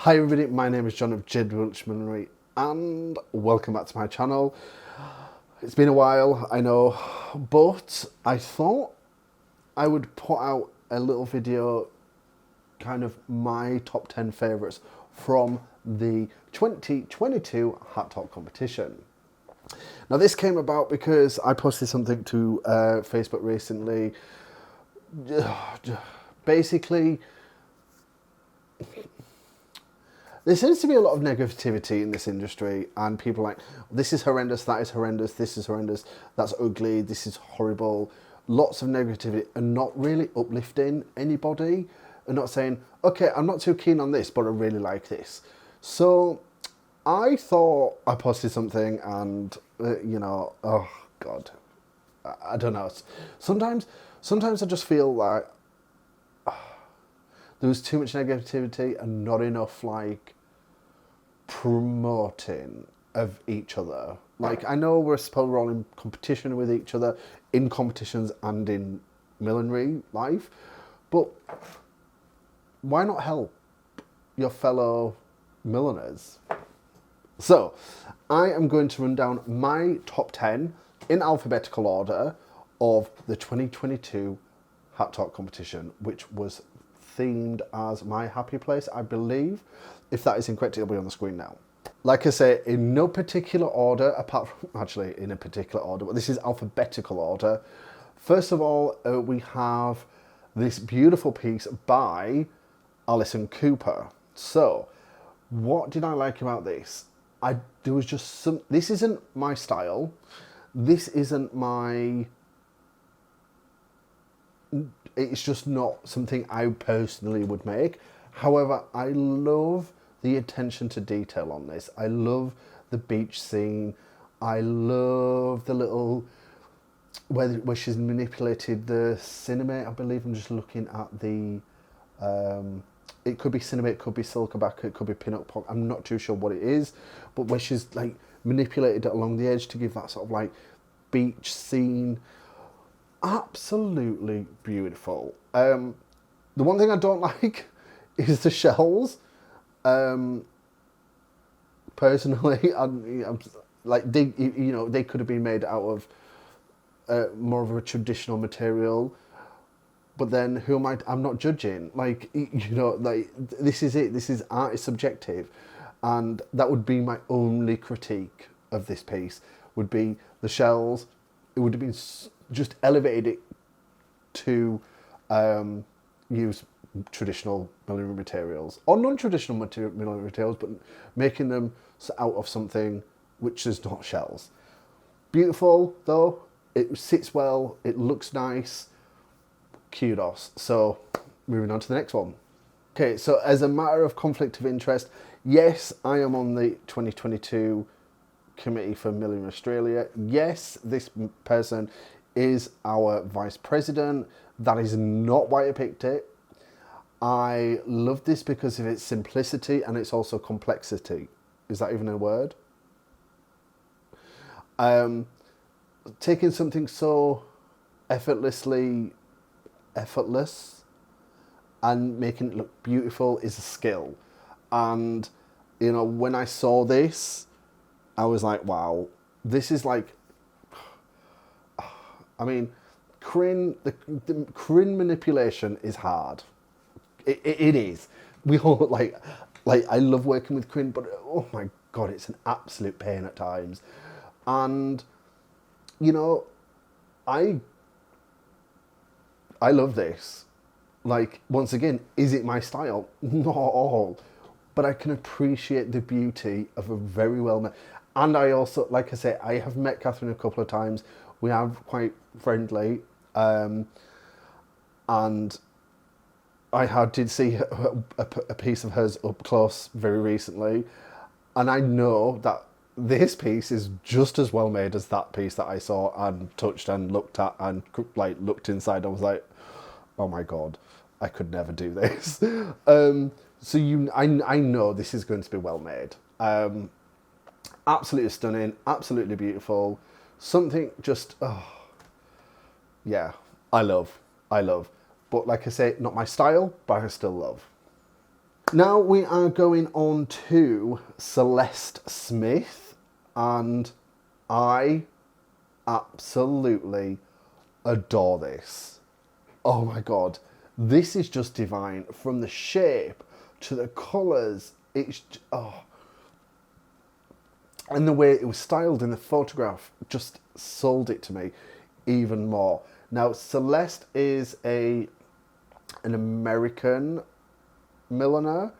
Hi everybody, my name is John of Millinery and welcome back to my channel. It's been a while, I know, but I thought I would put out a little video, kind of my top 10 favourites from the 2022 Hat Talk competition. Now this came about because I posted something to Facebook recently. Basically, there seems to be a lot of negativity in this industry, and people are like, this is horrendous, that is horrendous, this is horrendous, that's ugly, this is horrible. Lots of negativity and not really uplifting anybody and not saying, okay, I'm not too keen on this, but I really like this. So I thought I posted something and, oh God, I don't know. Sometimes I just feel like there was too much negativity and not enough like promoting of each other. Like, I know we're all in competition with each other, in competitions and in millinery life, but why not help your fellow milliners? So I am going to run down my top 10 in alphabetical order of the 2022 Hat Talk competition, which was themed as my happy place, I believe. If that is incorrect, it'll be on the screen now. Like I say, in no particular order, apart from, actually in a particular order, but this is alphabetical order. First of all, we have this beautiful piece by Alison Cooper. So, what did I like about this? There was just some, this isn't my style. This isn't my, it's just not something I personally would make. However, I love the attention to detail on this. I love the beach scene. I love the little, where she's manipulated the cinnamon. I believe I'm just looking at the, it could be cinnamon, it could be silkback, it could be pinup pock. I'm not too sure what it is, but where she's like manipulated it along the edge to give that sort of like beach scene. Absolutely beautiful. The one thing I don't like is the shells. Personally, I'm like they could have been made out of more of a traditional material. But then who am I? I'm not judging. Like, like this is it. This is art is subjective, and that would be my only critique of this piece. Would be the shells. It would have been just elevated it to use traditional millinery materials or non-traditional millinery materials, but making them out of something which is not shells. Beautiful though. It sits well. It looks nice. Kudos. So moving on to the next one. Okay, so as a matter of conflict of interest, yes, I am on the 2022 committee for Millionaire Australia. Yes, this person is our vice president. That is not why I picked it. I love this because of its simplicity and its also complexity. Is that even a word? Taking something so effortless and making it look beautiful is a skill. And, when I saw this, I was like, wow, this is like, I mean, the crin manipulation is hard. It is. We all like I love working with crin, but oh my God, it's an absolute pain at times. And, I love this. Like, once again, is it my style? Not at all. But I can appreciate the beauty of a very well made. And I also, like I say, I have met Catherine a couple of times. We are quite friendly. And I did see a piece of hers up close very recently. And I know that this piece is just as well made as that piece that I saw and touched and looked at and like looked inside. I was like, oh my God, I could never do this. So I know this is going to be well made. Absolutely stunning, absolutely beautiful. Something just, yeah, I love. But like I say, not my style, but I still love. Now we are going on to Celeste Smith, and I absolutely adore this. Oh my god, this is just divine. From the shape to the colours, and the way it was styled in the photograph just sold it to me even more. Now, Celeste is an American milliner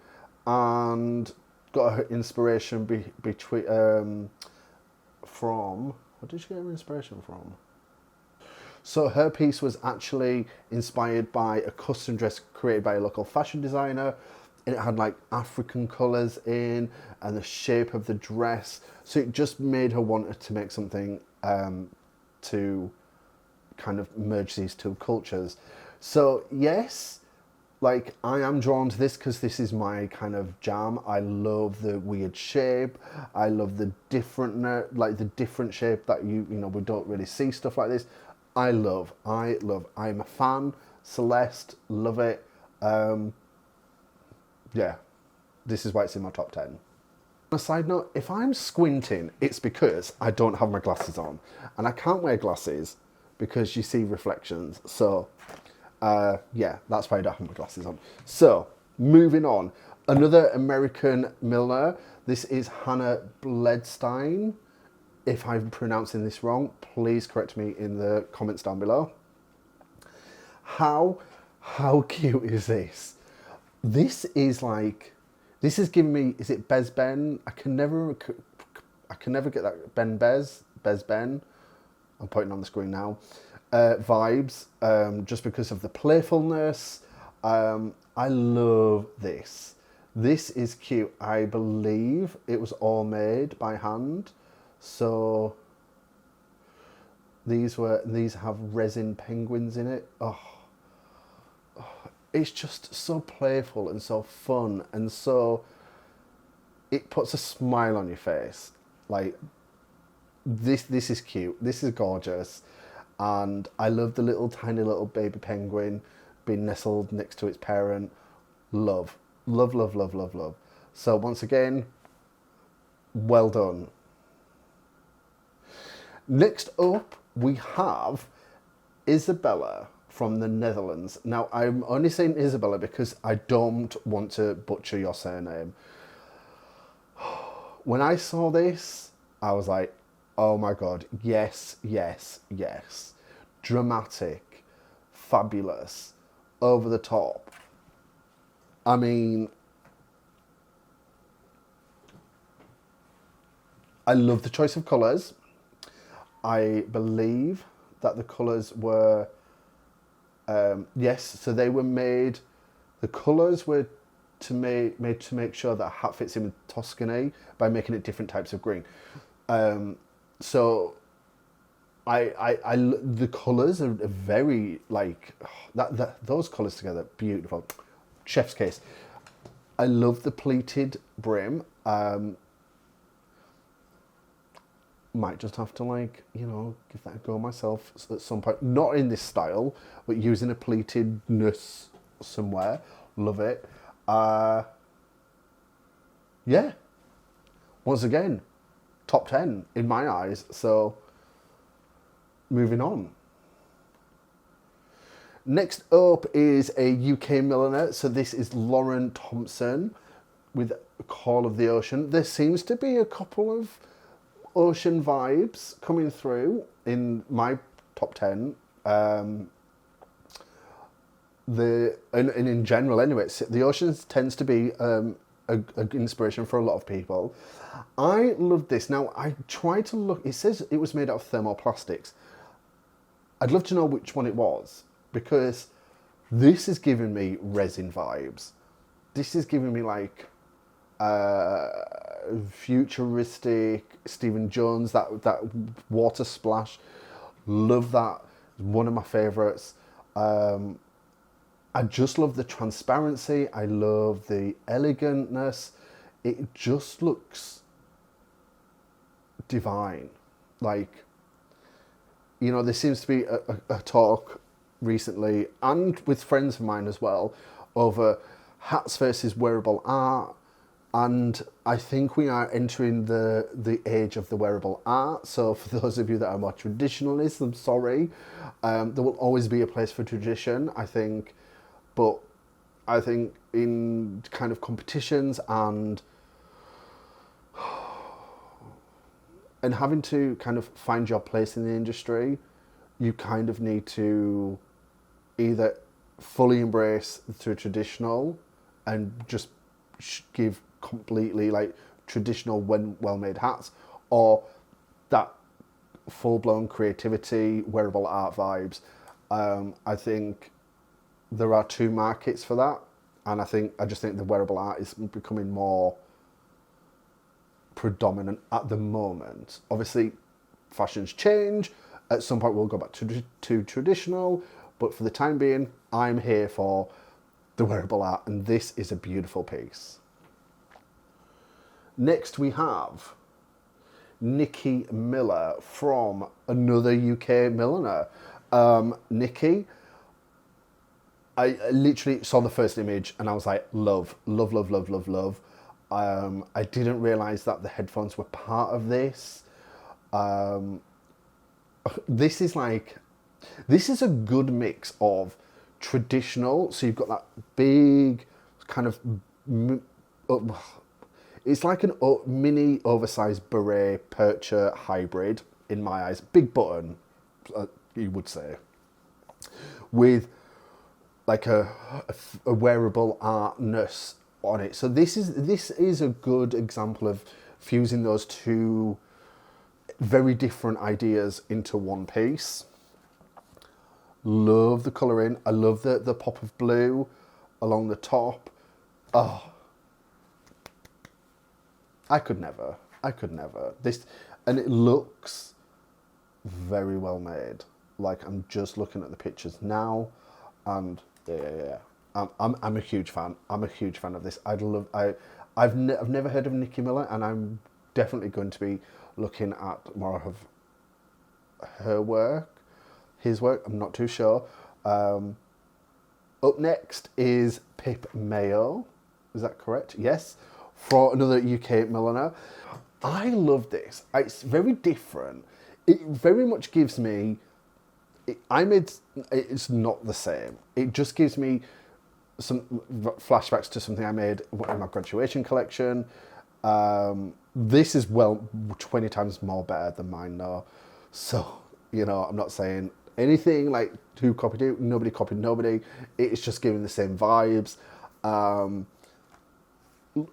and got her inspiration from... What did she get her inspiration from? So her piece was actually inspired by a custom dress created by a local fashion designer, and it had like African colours in and the shape of the dress. So it just made her want to make something to kind of merge these two cultures. So yes, like I am drawn to this because this is my kind of jam. I love the weird shape. I love the different shape that we don't really see stuff like this. I'm a fan. Celeste, love it. Yeah, this is why it's in my top 10. On a side note, if I'm squinting, it's because I don't have my glasses on. And I can't wear glasses because you see reflections. So, yeah, that's why I don't have my glasses on. So, moving on. Another American milliner. This is Hannah Bledstein. If I'm pronouncing this wrong, please correct me in the comments down below. How cute is this? This is giving me, is it Bez Ben? I can never get that Bez Ben. I'm pointing on the screen now. Vibes, just because of the playfulness. I love this. This is cute. I believe it was all made by hand. So these have resin penguins in it. It's just so playful and so fun, and so it puts a smile on your face. Like this is cute. This is gorgeous, and I love the tiny little baby penguin being nestled next to its parent. Love. So once again, well done. Next up, we have Isabella from the Netherlands. Now, I'm only saying Isabella because I don't want to butcher your surname. When I saw this, I was like, oh my god, yes. Dramatic, fabulous, over the top. I mean, I love the choice of colours. I believe that the colours were, so they were made, the colours were made to make sure that a hat fits in with Tuscany by making it different types of green. So the colours are very, like, those colours together, beautiful. Chef's kiss. I love the pleated brim. Might just have to, like, give that a go myself at some point. Not in this style, but using a pleatedness somewhere. Love it. Yeah. Once again, top 10 in my eyes. So, moving on. Next up is a UK milliner. So this is Lauren Thompson with Call of the Ocean. There seems to be a couple of ocean vibes coming through in my top 10. And in general anyway, the ocean tends to be an inspiration for a lot of people. I love this. Now, I tried to look, it says it was made out of thermoplastics. I'd love to know which one it was, because this is giving me resin vibes. This is giving me like futuristic Stephen Jones, that water splash. Love that. One of my favourites. I just love the transparency. I love the elegantness. It just looks divine. Like, there seems to be a talk recently, and with friends of mine as well, over hats versus wearable art. And I think we are entering the age of the wearable art. So for those of you that are more traditionalists, I'm sorry. There will always be a place for tradition, I think. But I think in kind of competitions and having to kind of find your place in the industry, you kind of need to either fully embrace the traditional and just give completely like traditional well-made hats, or that full-blown creativity wearable art vibes. I think there are two markets for that, and I just think the wearable art is becoming more predominant at the moment. Obviously fashions change, at some point we'll go back to traditional, but for the time being I'm here for the wearable art, and this is a beautiful piece. Next we have Nikki Miller from another UK milliner. Nikki, I literally saw the first image and I was like, love, love, love, love, love, love. I didn't realise that the headphones were part of this. This is a good mix of traditional, so you've got that big kind of, it's like a mini oversized beret percher hybrid in my eyes, big button, you would say, with like a wearable artness on it. So this is a good example of fusing those two very different ideas into one piece. Love the colouring. I love the pop of blue along the top. Oh, I could never. This, and it looks very well made. Like, I'm just looking at the pictures now, and yeah. I'm a huge fan. I'm a huge fan of this. I've never heard of Nikki Miller, and I'm definitely going to be looking at more of her work, his work. I'm not too sure. Up next is Pip Mail. Is that correct? Yes. For another UK milliner. I love this. It's very different. It very much gives me... It's not the same. It just gives me some flashbacks to something I made in my graduation collection. This is 20 times more better than mine though. So, I'm not saying anything like who copied it, nobody copied nobody. It's just giving the same vibes. I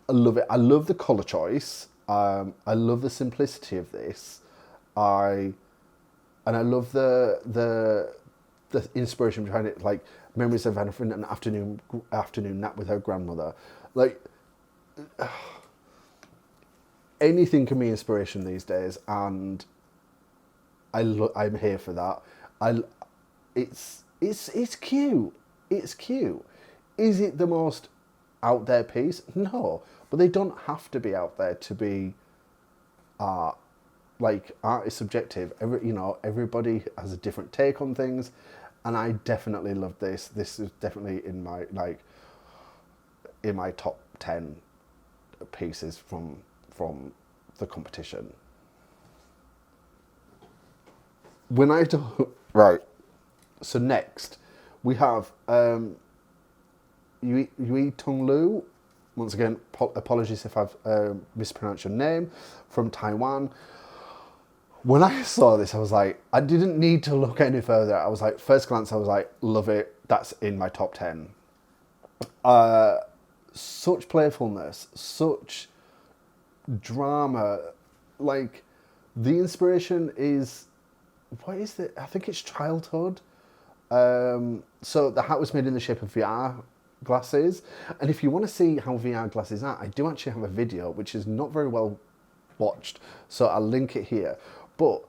love it. I love the colour choice. I love the simplicity of this. I love the inspiration behind it, like memories of an afternoon nap with her grandmother. Like, anything can be inspiration these days, and I'm here for that. It's cute. It's cute. Is it the most out there piece? No, but they don't have to be out there to be art. Like, art is subjective. Everybody has a different take on things, and I definitely love this. This is definitely in my top 10 pieces from the competition. Right. So next we have You Eat Ting Lu. Once again, apologies if I've mispronounced your name. From Taiwan. When I saw this, I was like, I didn't need to look any further. I was like, first glance, I was like, love it. That's in my top 10. Such playfulness, such drama. Like, the inspiration is, what is it? I think it's childhood. So the hat was made in the shape of VR glasses. And if you want to see how VR glasses are, I do actually have a video, which is not very well watched. So I'll link it here. But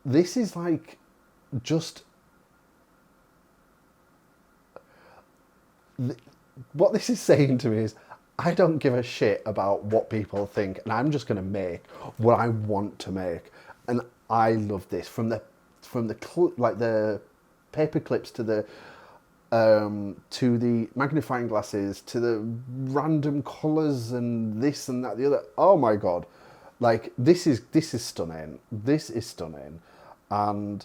this is like just... what this is saying to me is, I don't give a shit about what people think, and I'm just going to make what I want to make. And I love this. From the paper clips to the to the magnifying glasses, to the random colours and this and that, the other. Oh my God. Like, this is stunning. This is stunning. And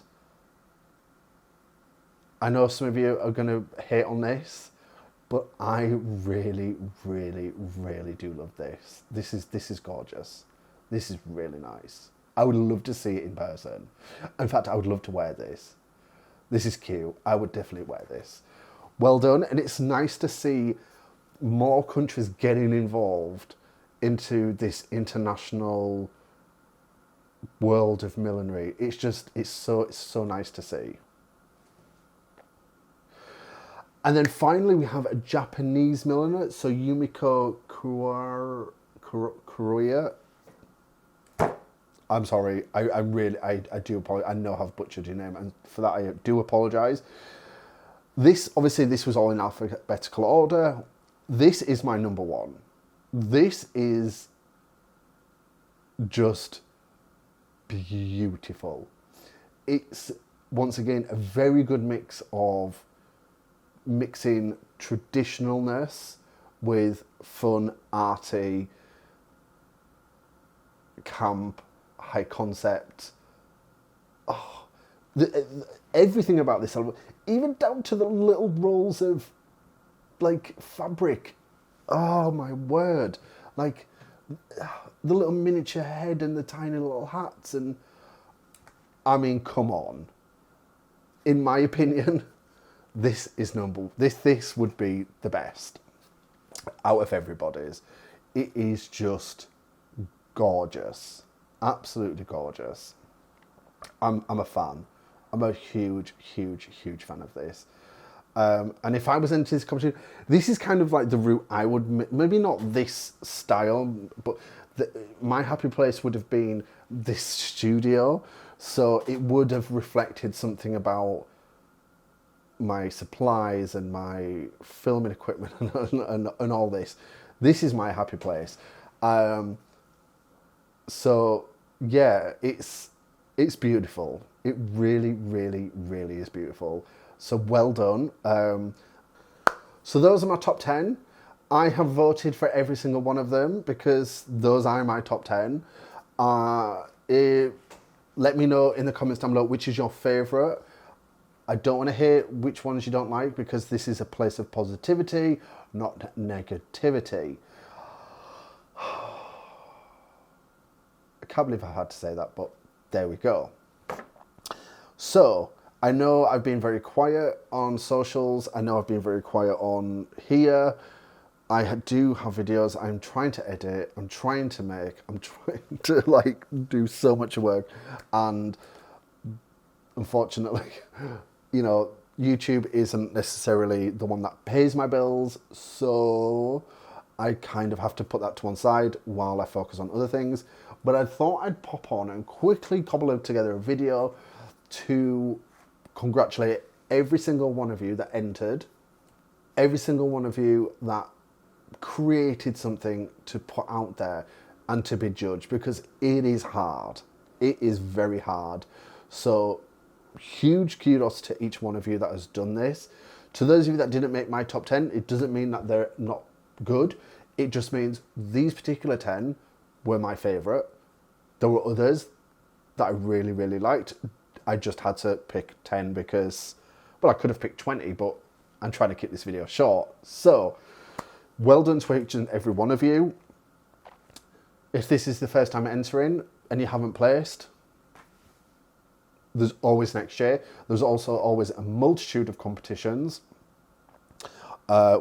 I know some of you are going to hate on this, but I really, really, really do love this. This is gorgeous. This is really nice. I would love to see it in person. In fact, I would love to wear this. This is cute. I would definitely wear this. Well done. And it's nice to see more countries getting involved into this international world of millinery. It's so nice to see. And then finally we have a Japanese milliner, so Yumiko Kuroya. I'm sorry, I do apologize. I know I've butchered your name, and for that I do apologise. This was all in alphabetical order. This is my number one. This is just beautiful. It's, once again, a very good mix of mixing traditionalness with fun, arty, camp, high concept. Oh, everything about this album, even down to the little rolls of like fabric. Oh my word. Like the little miniature head and the tiny little hats, and I mean, come on. In my opinion, this would be the best out of everybody's. It is just gorgeous. Absolutely gorgeous. I'm a fan. I'm a huge fan of this. And if I was into this competition, this is kind of like the route I would, maybe not this style, but my happy place would have been this studio. So it would have reflected something about my supplies and my filming equipment and all this. This is my happy place. So yeah, it's beautiful. It really is beautiful. So well done. So those are my top 10. I have voted for every single one of them because those are my top 10. Let me know in the comments down below which is your favourite. I don't want to hear which ones you don't like because this is a place of positivity, not negativity. I can't believe I had to say that, but there we go. So, I know I've been very quiet on socials. I know I've been very quiet on here. I do have videos I'm trying to edit, I'm trying to make, I'm trying to like do so much work, and unfortunately, you know, YouTube isn't necessarily the one that pays my bills, so I kind of have to put that to one side while I focus on other things. But I thought I'd pop on and quickly cobble together a video to congratulate every single one of you that entered, every single one of you that created something to put out there and to be judged, because it is hard. It is very hard. So huge kudos to each one of you that has done this. To those of you that didn't make my top 10, it doesn't mean that they're not good. It just means these particular 10 were my favourite. There were others that I really liked. I just had to pick 10 because, well, I could have picked 20, but I'm trying to keep this video short. So, well done to each and every one of you. If this is the first time entering and you haven't placed, there's always next year. There's also always a multitude of competitions,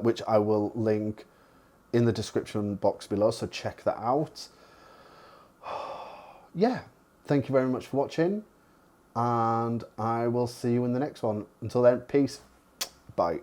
which I will link in the description box below, so check that out. Yeah, thank you very much for watching, and I will see you in the next one. Until then, peace, bye.